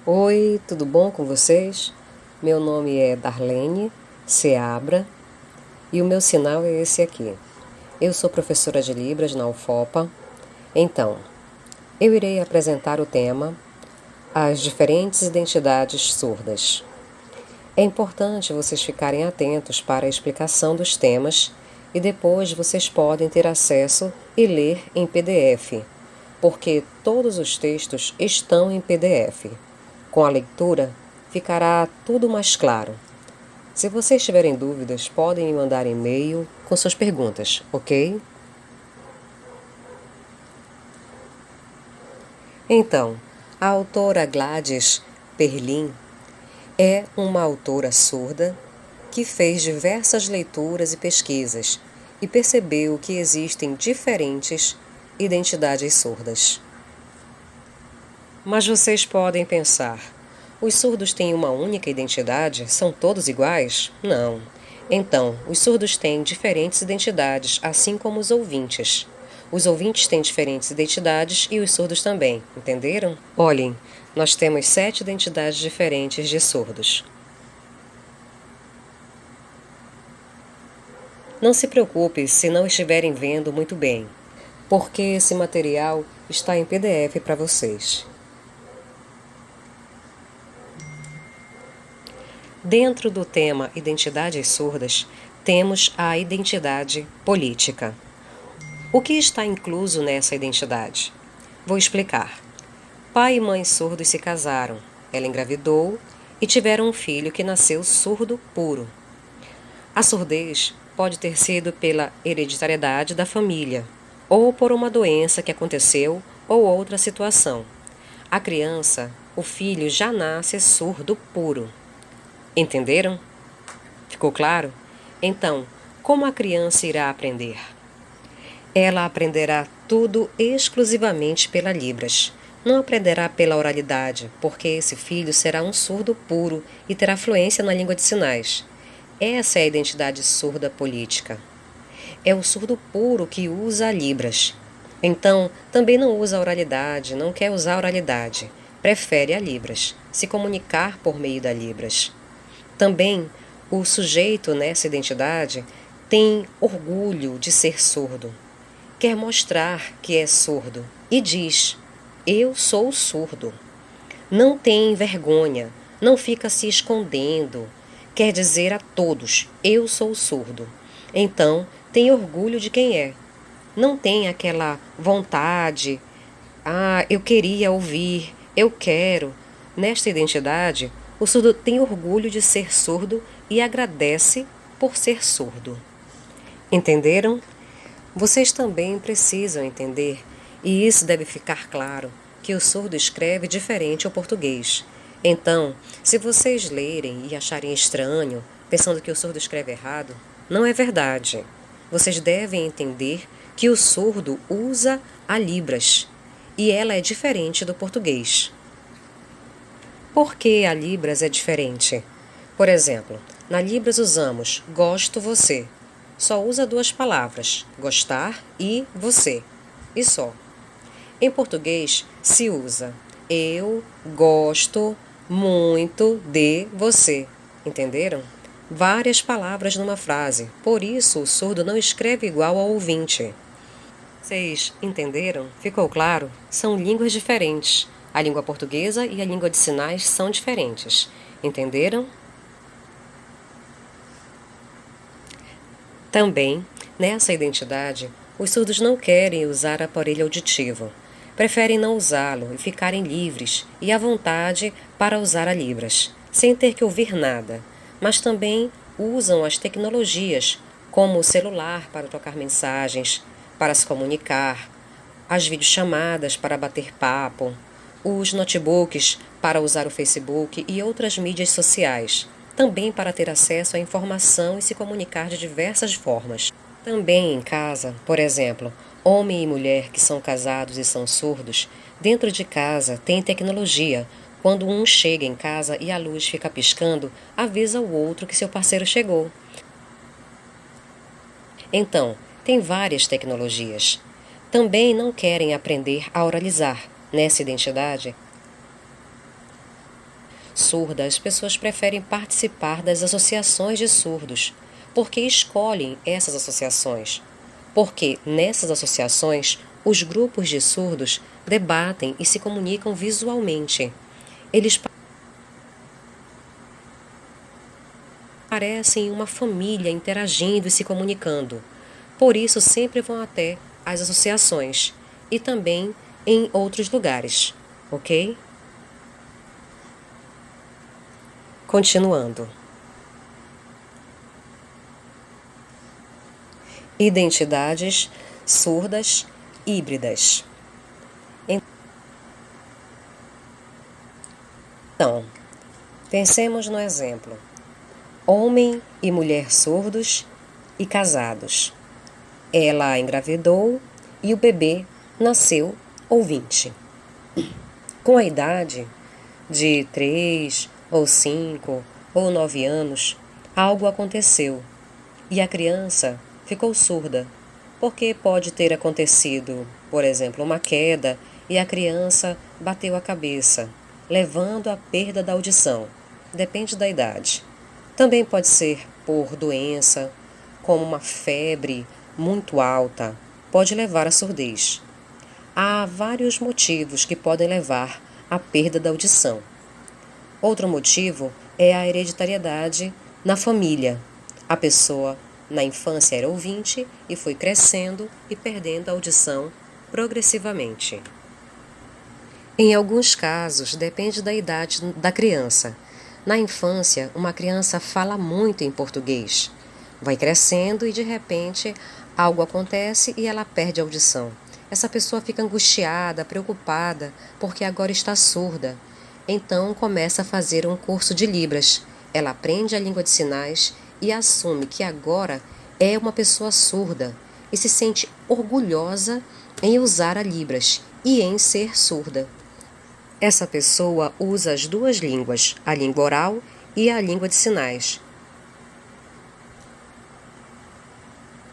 Oi, tudo bom com vocês? Meu nome é Darlene Seabra e o meu sinal é esse aqui. Eu sou professora de Libras na UFOPA. Então, eu irei apresentar o tema As diferentes identidades surdas. É importante vocês ficarem atentos para a explicação dos temas e depois vocês podem ter acesso e ler em PDF, porque todos os textos estão em PDF. Com a leitura, ficará tudo mais claro. Se vocês tiverem dúvidas, podem me mandar e-mail com suas perguntas, ok? Então, a autora Gladys Perlin é uma autora surda que fez diversas leituras e pesquisas e percebeu que existem diferentes identidades surdas. Mas vocês podem pensar, os surdos têm uma única identidade? São todos iguais? Não. Então, os surdos têm diferentes identidades, assim como os ouvintes. Os ouvintes têm diferentes identidades e os surdos também, entenderam? Olhem, nós temos 7 identidades diferentes de surdos. Não se preocupe se não estiverem vendo muito bem, porque esse material está em PDF para vocês. Dentro do tema Identidades Surdas, temos a identidade política. O que está incluso nessa identidade? Vou explicar. Pai e mãe surdos se casaram, ela engravidou e tiveram um filho que nasceu surdo puro. A surdez pode ter sido pela hereditariedade da família, ou por uma doença que aconteceu ou outra situação. A criança, o filho, já nasce surdo puro. Entenderam? Ficou claro? Então, como a criança irá aprender? Ela aprenderá tudo exclusivamente pela Libras. Não aprenderá pela oralidade, porque esse filho será um surdo puro e terá fluência na língua de sinais. Essa é a identidade surda política. É o surdo puro que usa a Libras. Então, também não usa a oralidade, não quer usar a oralidade. Prefere a Libras, se comunicar por meio da Libras. Também, o sujeito nessa identidade tem orgulho de ser surdo. Quer mostrar que é surdo e diz: eu sou surdo. Não tem vergonha, não fica se escondendo. Quer dizer a todos: eu sou surdo. Então, tem orgulho de quem é. Não tem aquela vontade: eu queria ouvir, eu quero. Nesta identidade, o surdo tem orgulho de ser surdo e agradece por ser surdo. Entenderam? Vocês também precisam entender, e isso deve ficar claro, que o surdo escreve diferente ao português. Então, se vocês lerem e acharem estranho, pensando que o surdo escreve errado, não é verdade. Vocês devem entender que o surdo usa a Libras, e ela é diferente do português. Por que a Libras é diferente? Por exemplo, na Libras usamos gosto você. Só usa 2 palavras, gostar e você, e só. Em português se usa eu gosto muito de você. Entenderam? Várias palavras numa frase, por isso o surdo não escreve igual ao ouvinte. Vocês entenderam? Ficou claro? São línguas diferentes. A língua portuguesa e a língua de sinais são diferentes. Entenderam? Também, nessa identidade, os surdos não querem usar aparelho auditivo. Preferem não usá-lo e ficarem livres e à vontade para usar a Libras, sem ter que ouvir nada. Mas também usam as tecnologias, como o celular para trocar mensagens, para se comunicar, as videochamadas para bater papo, os notebooks para usar o Facebook e outras mídias sociais, também para ter acesso à informação e se comunicar de diversas formas. Também em casa, por exemplo, homem e mulher que são casados e são surdos, dentro de casa tem tecnologia. Quando um chega em casa e a luz fica piscando, avisa o outro que seu parceiro chegou. Então, tem várias tecnologias. Também não querem aprender a oralizar. Nessa identidade, surda, as pessoas preferem participar das associações de surdos, porque escolhem essas associações. Porque nessas associações, os grupos de surdos debatem e se comunicam visualmente. Eles parecem uma família interagindo e se comunicando. Por isso, sempre vão até as associações e também em outros lugares, ok? Continuando. Identidades surdas híbridas. Então, pensemos no exemplo: homem e mulher surdos e casados. Ela engravidou e o bebê nasceu ouvinte. Com a idade de 3 ou 5 ou 9 anos, algo aconteceu e a criança ficou surda, porque pode ter acontecido, por exemplo, uma queda e a criança bateu a cabeça, levando à perda da audição. Depende da idade. Também pode ser por doença, como uma febre muito alta, pode levar à surdez. Há vários motivos que podem levar à perda da audição. Outro motivo é a hereditariedade na família. A pessoa na infância era ouvinte e foi crescendo e perdendo a audição progressivamente. Em alguns casos, depende da idade da criança. Na infância, uma criança fala muito em português. Vai crescendo e, de repente, algo acontece e ela perde a audição. Essa pessoa fica angustiada, preocupada, porque agora está surda. Então, começa a fazer um curso de Libras. Ela aprende a língua de sinais e assume que agora é uma pessoa surda e se sente orgulhosa em usar a Libras e em ser surda. Essa pessoa usa as duas línguas, a língua oral e a língua de sinais,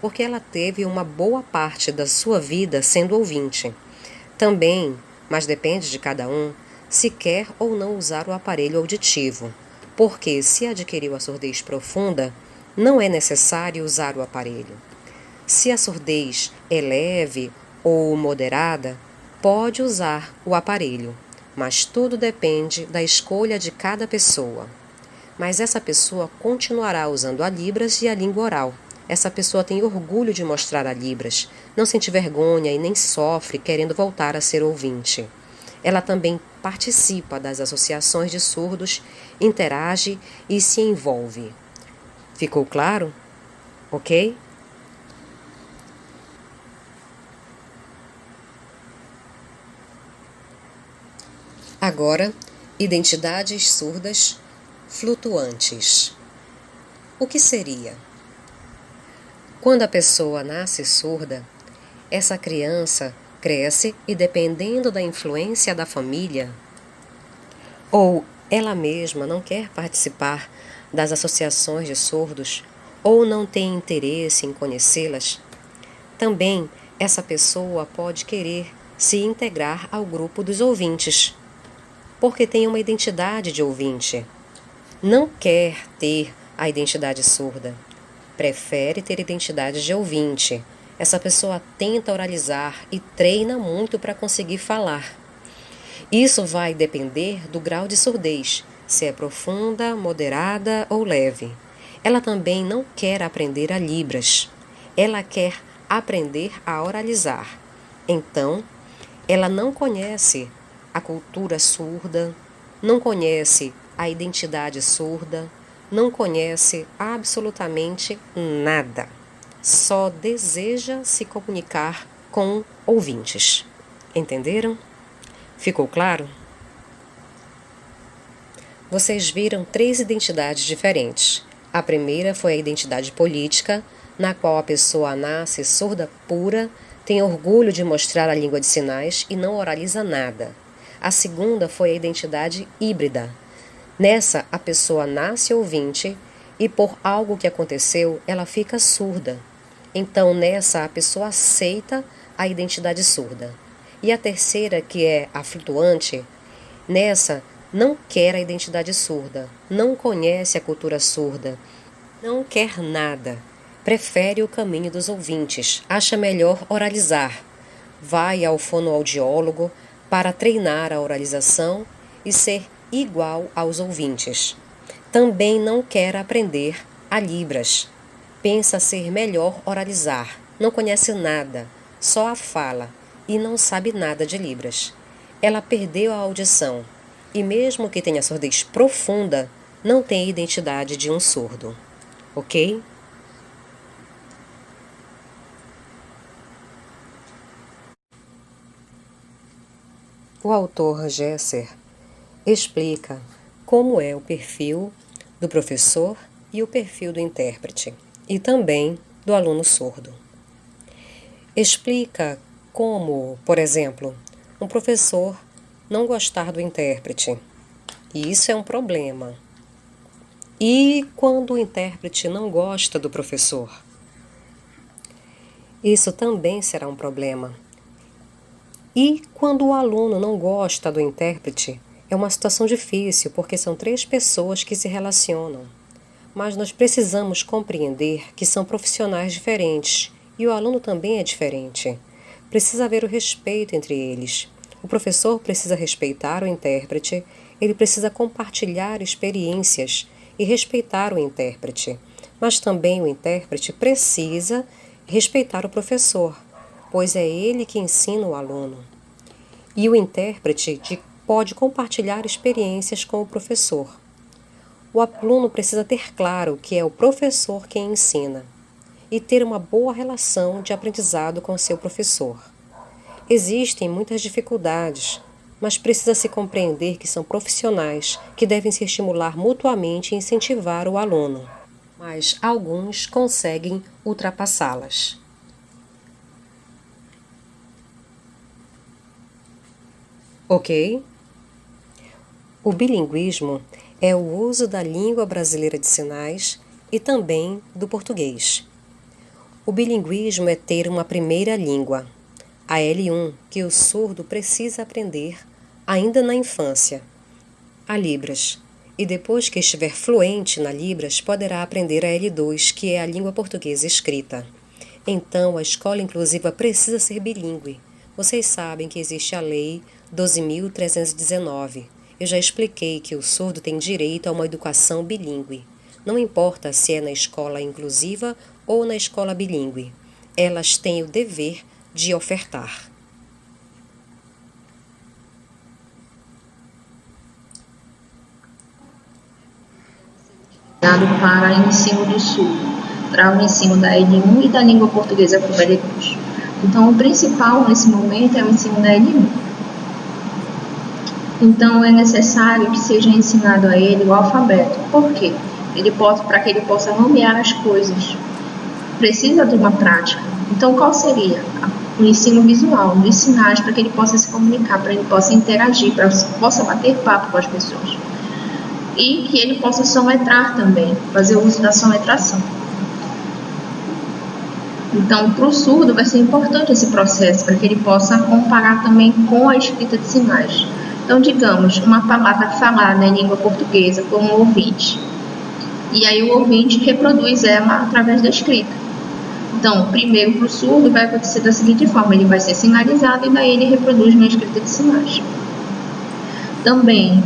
porque ela teve uma boa parte da sua vida sendo ouvinte. Também, mas depende de cada um, se quer ou não usar o aparelho auditivo, porque se adquiriu a surdez profunda, não é necessário usar o aparelho. Se a surdez é leve ou moderada, pode usar o aparelho, mas tudo depende da escolha de cada pessoa. Mas essa pessoa continuará usando a Libras e a língua oral. Essa pessoa tem orgulho de mostrar a Libras, não sente vergonha e nem sofre querendo voltar a ser ouvinte. Ela também participa das associações de surdos, interage e se envolve. Ficou claro? Ok? Agora, identidades surdas flutuantes. O que seria? Quando a pessoa nasce surda, essa criança cresce e, dependendo da influência da família, ou ela mesma não quer participar das associações de surdos, ou não tem interesse em conhecê-las, também essa pessoa pode querer se integrar ao grupo dos ouvintes, porque tem uma identidade de ouvinte. Não quer ter a identidade surda, prefere ter identidade de ouvinte. Essa pessoa tenta oralizar e treina muito para conseguir falar. Isso vai depender do grau de surdez, se é profunda, moderada ou leve. Ela também não quer aprender a Libras. Ela quer aprender a oralizar. Então, ela não conhece a cultura surda, não conhece a identidade surda, não conhece absolutamente nada. Só deseja se comunicar com ouvintes. Entenderam? Ficou claro? Vocês viram 3 identidades diferentes. A primeira foi a identidade política, na qual a pessoa nasce surda pura, tem orgulho de mostrar a língua de sinais e não oraliza nada. A segunda foi a identidade híbrida. Nessa, a pessoa nasce ouvinte e, por algo que aconteceu, ela fica surda. Então, nessa, a pessoa aceita a identidade surda. E a terceira, que é a flutuante, nessa não quer a identidade surda, não conhece a cultura surda, não quer nada, prefere o caminho dos ouvintes, acha melhor oralizar. Vai ao fonoaudiólogo para treinar a oralização e ser igual aos ouvintes. Também não quer aprender a Libras. Pensa ser melhor oralizar, não conhece nada, só a fala e não sabe nada de Libras. Ela perdeu a audição e, mesmo que tenha surdez profunda, não tem a identidade de um surdo. Ok? O autor Gesser explica como é o perfil do professor e o perfil do intérprete, e também do aluno surdo. Explica como, por exemplo, um professor não gostar do intérprete, e isso é um problema. E quando o intérprete não gosta do professor? Isso também será um problema. E quando o aluno não gosta do intérprete, é uma situação difícil, porque são 3 pessoas que se relacionam. Mas nós precisamos compreender que são profissionais diferentes e o aluno também é diferente. Precisa haver o respeito entre eles. O professor precisa respeitar o intérprete, ele precisa compartilhar experiências e respeitar o intérprete. Mas também o intérprete precisa respeitar o professor, pois é ele que ensina o aluno. E o intérprete pode compartilhar experiências com o professor. O aluno precisa ter claro que é o professor quem ensina e ter uma boa relação de aprendizado com seu professor. Existem muitas dificuldades, mas precisa se compreender que são profissionais que devem se estimular mutuamente e incentivar o aluno. Mas alguns conseguem ultrapassá-las. Ok? O bilinguismo é o uso da língua brasileira de sinais e também do português. O bilinguismo é ter uma primeira língua, a L1, que o surdo precisa aprender ainda na infância, a Libras, e depois que estiver fluente na Libras, poderá aprender a L2, que é a língua portuguesa escrita. Então, a escola inclusiva precisa ser bilíngue. Vocês sabem que existe a Lei 12.319. Eu já expliquei que o surdo tem direito a uma educação bilíngue. Não importa se é na escola inclusiva ou na escola bilíngue. Elas têm o dever de ofertar. Para o ensino do surdo, para o ensino da L1 e da língua portuguesa para o L2. Então, o principal nesse momento é o ensino da L1. Então, é necessário que seja ensinado a ele o alfabeto. Por quê? Para que ele possa nomear as coisas. Precisa de uma prática. Então, qual seria? O ensino visual, dos sinais, para que ele possa se comunicar, para que ele possa interagir, para que possa bater papo com as pessoas. E que ele possa soletrar também, fazer o uso da soletração. Então, para o surdo vai ser importante esse processo, para que ele possa comparar também com a escrita de sinais. Então, digamos, uma palavra falada em língua portuguesa por um ouvinte. E aí o ouvinte reproduz ela através da escrita. Então, primeiro para o surdo vai acontecer da seguinte forma, ele vai ser sinalizado e daí ele reproduz na escrita de sinais. Também,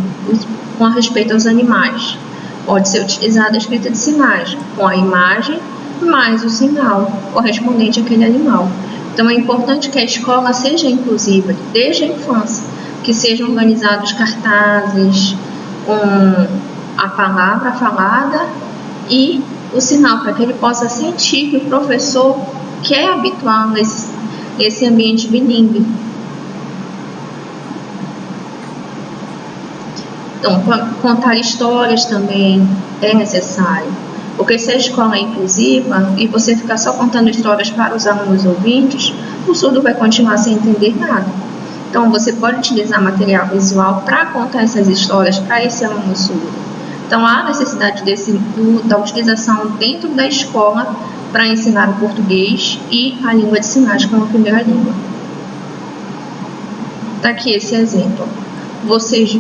com respeito aos animais, pode ser utilizada a escrita de sinais, com a imagem mais o sinal correspondente àquele animal. Então, é importante que a escola seja inclusiva desde a infância, que sejam organizados cartazes com a palavra falada e o sinal, para que ele possa sentir que o professor quer habituar nesse ambiente bilíngue. Então, contar histórias também é necessário, porque se a escola é inclusiva e você ficar só contando histórias para os alunos ouvintes, o surdo vai continuar sem entender nada. Então, você pode utilizar material visual para contar essas histórias para esse aluno surdo. Então, há necessidade da utilização dentro da escola para ensinar o português e a língua de sinais como primeira língua. Está aqui esse exemplo. Vocês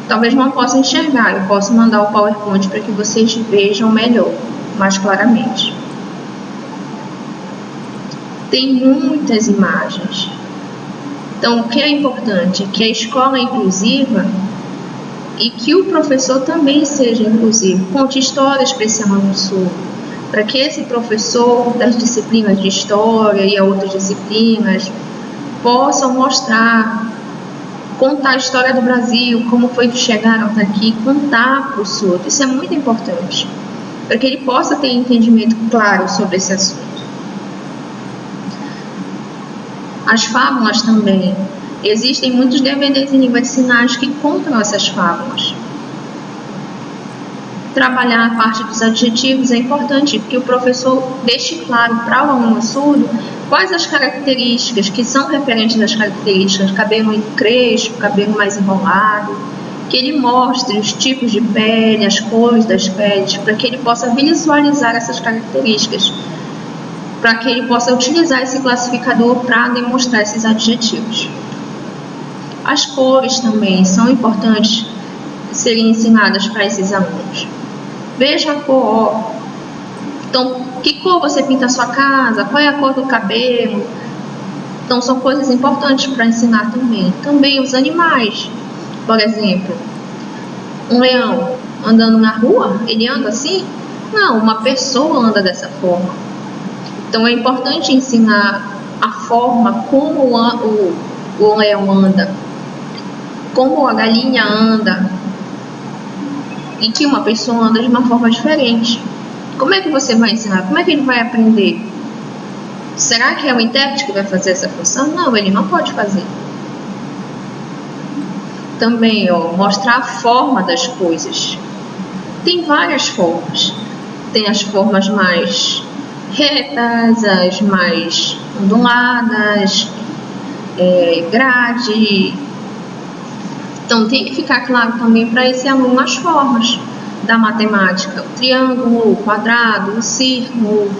talvez não possam enxergar. Eu posso mandar o PowerPoint para que vocês vejam melhor, mais claramente. Tem muitas imagens. Então, o que é importante é que a escola é inclusiva e que o professor também seja inclusivo. Conte histórias para esse aluno surdo, para que esse professor das disciplinas de história e outras disciplinas possam mostrar, contar a história do Brasil, como foi que chegaram até aqui, contar para o surdo. Isso é muito importante, para que ele possa ter entendimento claro sobre esse assunto. As fábulas também. Existem muitos DVDs em língua de sinais que contam essas fábulas. Trabalhar a parte dos adjetivos é importante, porque o professor deixe claro para o aluno surdo quais as características que são referentes às características, cabelo crespo, cabelo mais enrolado, que ele mostre os tipos de pele, as cores das peles, para que ele possa visualizar essas características, para que ele possa utilizar esse classificador para demonstrar esses adjetivos. As cores também são importantes serem ensinadas para esses alunos. Veja a cor. Então, que cor você pinta a sua casa? Qual é a cor do cabelo? Então, são coisas importantes para ensinar também. Também os animais. Por exemplo, um leão andando na rua, ele anda assim? Não, uma pessoa anda dessa forma. Então, é importante ensinar a forma como o leão anda, como a galinha anda, e que uma pessoa anda de uma forma diferente. Como é que você vai ensinar? Como é que ele vai aprender? Será que é o intérprete que vai fazer essa função? Não, ele não pode fazer. Também, mostrar a forma das coisas. Tem várias formas. Tem as formas mais retas, as mais onduladas, grade. Então, tem que ficar claro também para esse aluno as formas da matemática: o triângulo, o quadrado, o círculo,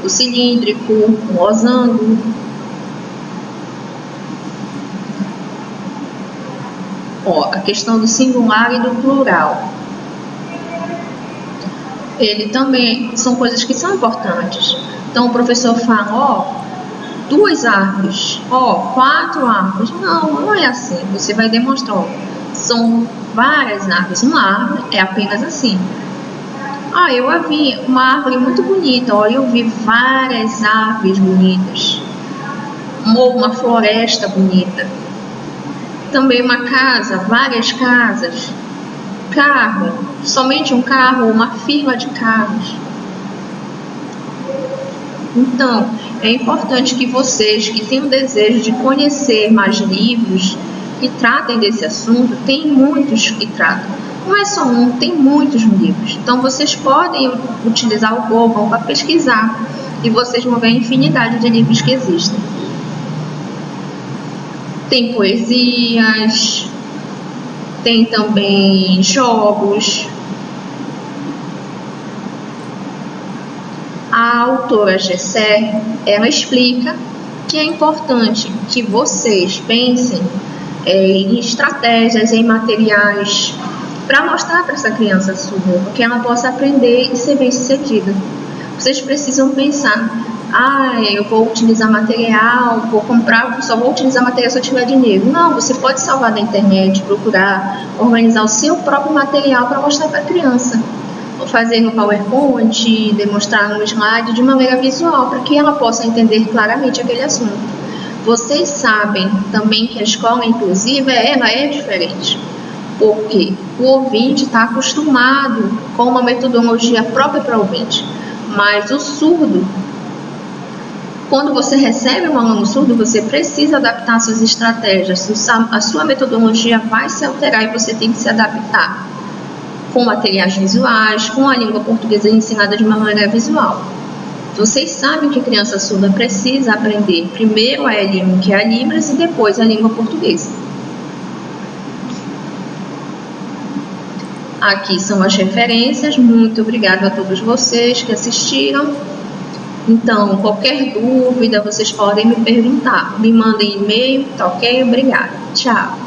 o cilíndrico, o losango. A questão do singular e do plural. Ele também são coisas que são importantes. Então, o professor fala, 2 árvores, 4 árvores. Não é assim. Você vai demonstrar, são várias árvores. Uma árvore é apenas assim. Eu vi uma árvore muito bonita. Eu vi várias árvores bonitas. Ou uma floresta bonita. Também uma casa, várias casas. Carro, somente um carro, uma fila de carros. Então, é importante que vocês que têm o desejo de conhecer mais livros que tratem desse assunto, tem muitos que tratam. Não é só um, tem muitos livros. Então, vocês podem utilizar o Google para pesquisar e vocês vão ver a infinidade de livros que existem. Tem poesias, tem também jogos. A autora Gessé, ela explica que é importante que vocês pensem em estratégias, em materiais para mostrar para essa criança surda, que ela possa aprender e ser bem-sucedida. Vocês precisam pensar: eu vou utilizar material, vou comprar, só vou utilizar material se eu tiver dinheiro. Não, você pode salvar da internet, procurar, organizar o seu próprio material para mostrar para a criança. Ou fazer no PowerPoint, demonstrar no slide de maneira visual, para que ela possa entender claramente aquele assunto. Vocês sabem também que a escola inclusiva, ela é diferente, porque o ouvinte está acostumado com uma metodologia própria para o ouvinte, mas o surdo, quando você recebe um aluno surdo, você precisa adaptar suas estratégias, a sua metodologia vai se alterar e você tem que se adaptar com materiais visuais, com a língua portuguesa ensinada de uma maneira visual. Vocês sabem que a criança surda precisa aprender primeiro a ELIM, que é a Libras, e depois a língua portuguesa. Aqui são as referências. Muito obrigada a todos vocês que assistiram. Então, qualquer dúvida, vocês podem me perguntar. Me mandem e-mail, tá ok? Obrigada. Tchau.